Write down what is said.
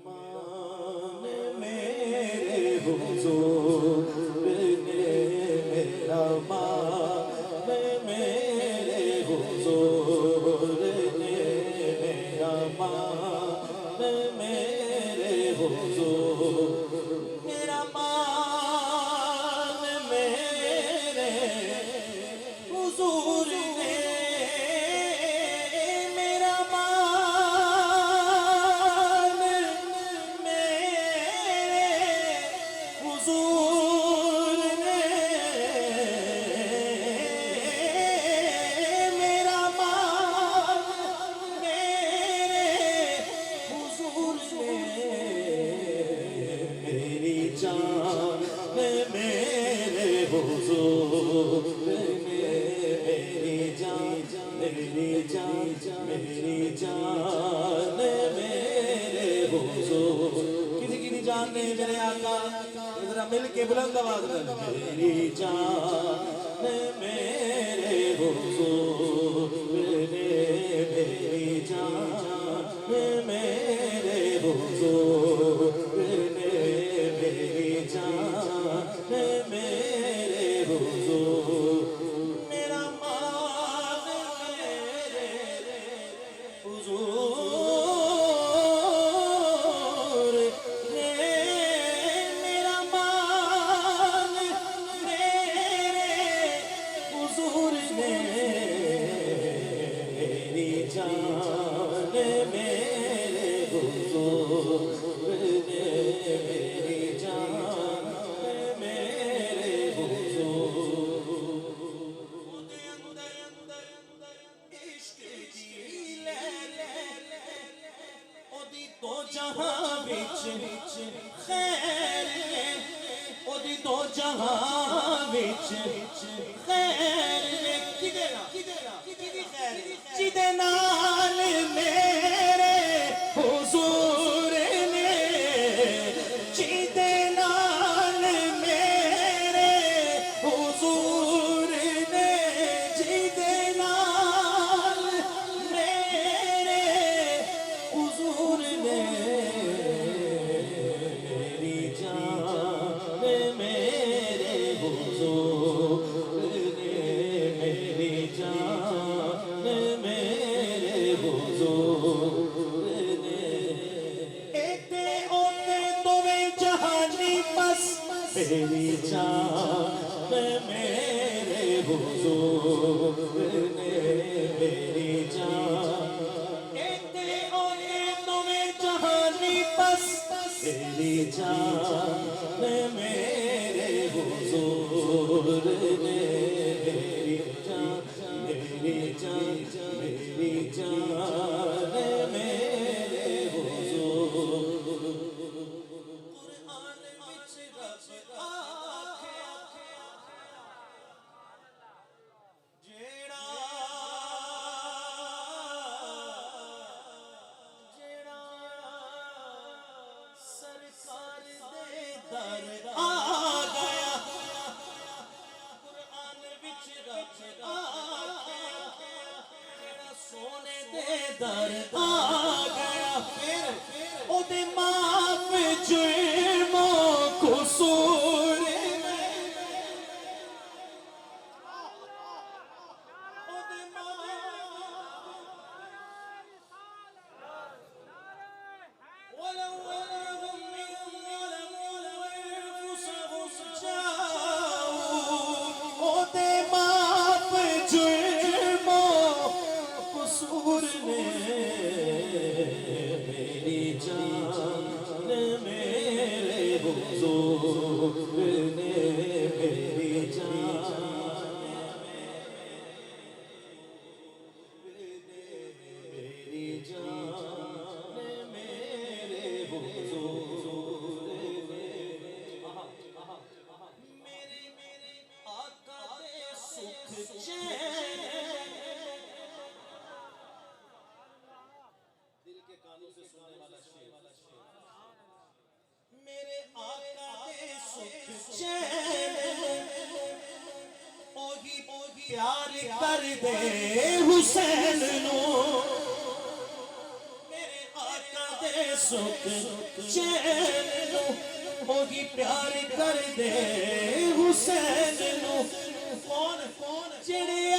مان میرے حضور نے میرا مان میرے حضور نے میرا مان میرے حضور میرا مان میرے حضور نے میرا مان میرے حضور نے میرا مان میرے حضور نے میری جان میرے حضور نے میری جان میری جان میری جان میرے حضور کسی کی جان نہیں میرے آقا ذرا مل کے بلند آواز میں میری جان میرے حضور نے میری جان میرے حضور نے میری جان میرے حضور میرا مان میرے حضور نے میرا مان میرے حضور نے میری جان میرے حضور نے میری جان میرے حضور عشق دی اودی تو جہاں وچ خیر اودی تو جہاں وچ خیر کدے خیر جدے نال میرے حضور نے جدے نال میرے حضور نے جدے نال میرے حضور نے میری جان میرے حضور نے میری جان میرے حضور نے ایتے اوتے دوے جہانی بس میری جان میرے حضور نے میری جان ایتے اوتے دوے جہانی بس میری جان میرے حضور نے میری جان میری جان میری جان میرے حضور قرآن وچ رب آکھیا جیڑا سرکار دے در آ گیا قرآن وچ رب آکھیا جیڑا سونے دے در آ گیا پھر او دے معاف جرم و قصور میری جان میرے حضور نے میری جان میری جان میرے حضور میرے آقا دے سکھ چین دل کے کانوں سے سننے والا شعر میرے آقا دے سکھ چین اوہی پیار کر دے حسین نو میرے آقا دے سکھ چین نو وہی پیار کر دے حسین نو کون جڑے